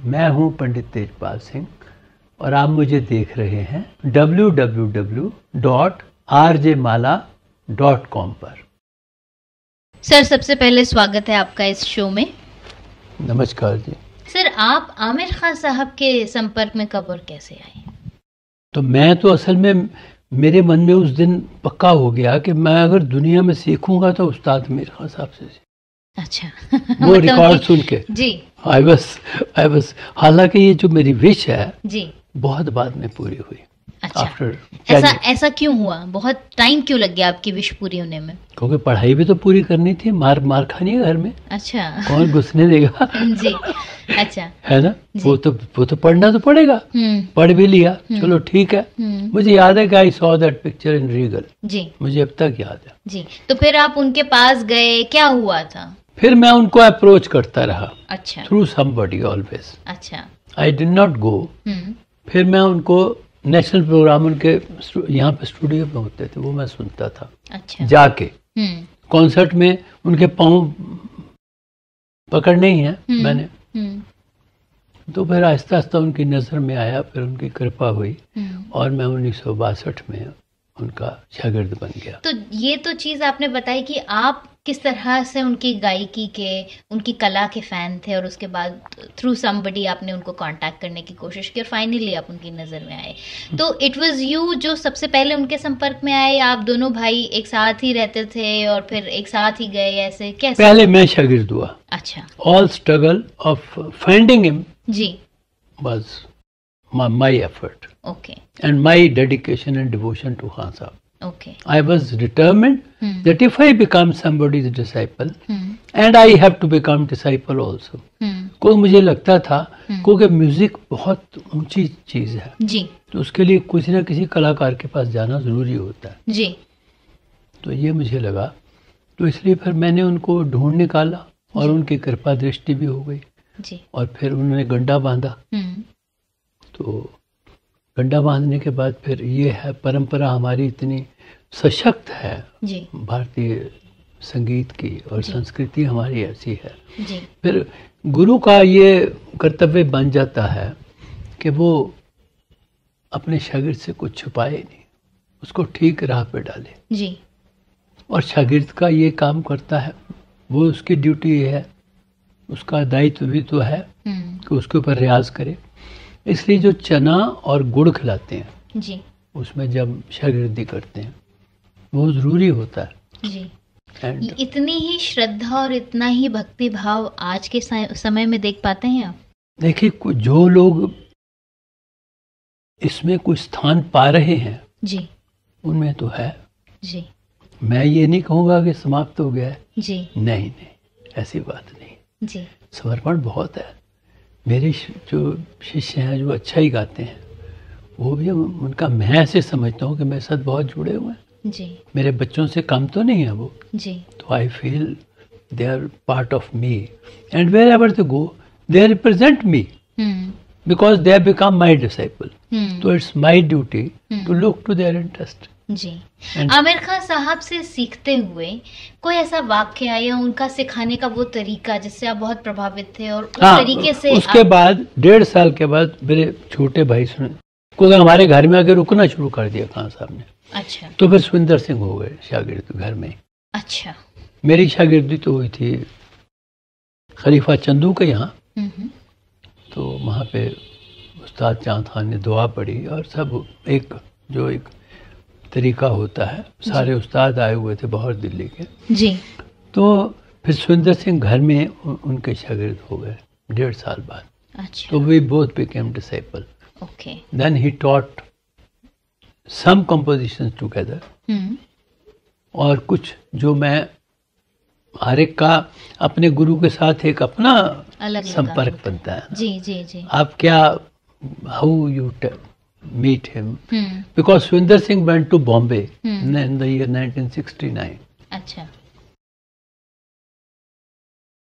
मैं हूं पंडित तेजपाल सिंह और आप मुझे देख रहे हैं www.rjmala.com पर। सर, सबसे पहले स्वागत है आपका इस शो में। नमस्कार जी। सर, आप आमिर खान साहब के संपर्क में कब और कैसे आए? तो मैं तो असल में मेरे मन में उस दिन पक्का हो गया कि मैं अगर दुनिया में सीखूंगा तो उस्ताद आमिर खान साहब से। अच्छा। वो रिकॉर्ड सुन के जी। आई बस हालांकि ये जो मेरी विश है जी बहुत बाद में पूरी हुई। अच्छा, ऐसा क्यों हुआ? बहुत टाइम क्यों लग गया आपकी विश पूरी होने में? क्योंकि पढ़ाई भी तो पूरी करनी थी, मार खानी है घर में। अच्छा। कौन घुसने देगा? जी। अच्छा, है ना। वो तो पढ़ना तो पड़ेगा। पढ़ भी लिया, चलो ठीक है। मुझे याद है कि I saw that picture in Regal. जी, मुझे अब तक याद है। जी। तो फिर आप उनके पास गए, क्या हुआ था? फिर मैं उनको अप्रोच करता रहा। अच्छा। Through somebody always. अच्छा। I did not go. फिर मैं उनको नेशनल प्रोग्राम उनके यहाँ पे स्टूडियो में होते थे, वो मैं सुनता था। अच्छा। जाके कॉन्सर्ट में उनके पाँव पकड़ने ही है मैंने। तो फिर आहिस्ता आहिस्ता उनकी नज़र में आया, फिर उनकी कृपा हुई और मैं 1962 में उनका शागिर्द बन गया। तो ये तो चीज़ आपने बताई कि आप किस तरह से उनकी गायकी के, उनकी कला के फैन थे और उसके बाद थ्रू समबडी आपने उनको कांटेक्ट करने की कोशिश की और फाइनली आप उनकी नज़र में आए। तो इट वाज यू जो सबसे पहले उनके संपर्क में आए, आप दोनों भाई एक साथ ही रहते थे और फिर एक साथ ही गए, ऐसे कैसे? पहले मैं शागिर्द हुआ। अच्छा। All struggle of finding him ji was my effort. Okay. And my dedication and devotion to Khan Sahab. Okay. I was determined that if I become somebody's disciple, and I have to become disciple also. को मुझे लगता था क्योंकि music बहुत ऊंची चीज है जी, तो उसके लिए किसी न किसी कलाकार के पास जाना जरूरी होता है जी। तो ये मुझे लगा, तो इसलिए फिर मैंने उनको ढूंढ निकाला और उनकी कृपा दृष्टि भी हो गई जी। और फिर उन्होंने गंडा बांधा। तो गंडा बांधने के बाद फिर ये है परंपरा हमारी इतनी सशक्त है जी। भारतीय संगीत की और संस्कृति हमारी ऐसी है जी। फिर गुरु का ये कर्तव्य बन जाता है कि वो अपने शागिर्द से कुछ छुपाए नहीं, उसको ठीक राह पे डाले जी। और शागिर्द का ये काम करता है, वो उसकी ड्यूटी ये है, उसका दायित्व भी तो है कि उसके ऊपर रियाज करे। इसलिए जो चना और गुड़ खिलाते हैं जी, उसमें जब शागिर्दी करते हैं वो जरूरी होता है जी। इतनी ही श्रद्धा और इतना ही भक्ति भाव आज के समय में देख पाते हैं आप? देखिए, जो लोग इसमें कुछ स्थान पा रहे हैं जी, उनमें तो है जी। मैं ये नहीं कहूँगा कि समाप्त हो गया है जी, नहीं, ऐसी बात नहीं जी। समर्पण बहुत है। मेरे जो शिष्य हैं जो अच्छा ही गाते हैं वो भी, उनका मैं ऐसे समझता हूँ कि मेरे साथ बहुत जुड़े हुए हैं जी। मेरे बच्चों से कम तो नहीं है वो जी। तो I feel they are part of me and wherever they go they represent me because they have become my disciple. तो it's my duty to look to their interest जी। आमिर खान साहब से सीखते हुए कोई ऐसा वाक्य या उनका सिखाने का वो तरीका जिससे आप बहुत प्रभावित थे और उस तरीके से उसके बाद 1.5 साल के बाद मेरे छोटे भाई सुन को हमारे घर में आके रुकना शुरू कर दिया खान साहब ने। अच्छा। तो फिर सुविंदर सिंह हो गए शागिर्द घर में। अच्छा। मेरी शागिर्दी तो हुई थी खलीफा चंदू के यहाँ, तो वहाँ पे उस्ताद चांद खान ने दुआ पढ़ी और सब एक तरीका होता है, सारे उस्ताद आए हुए थे बहुत दिल्ली के जी। तो फिर सुविंदर सिंह घर में उनके शागिर्द हो गए 1.5 साल बाद। अच्छा। तो we both became disciple. Okay. Then he taught some compositions together और कुछ जो मैं हर एक का अपने गुरु के साथ एक अपना संपर्क बनता है जी जी जी। आप क्या how you meet him because Swinder Singh went to Bombay in the year 1969. अच्छा।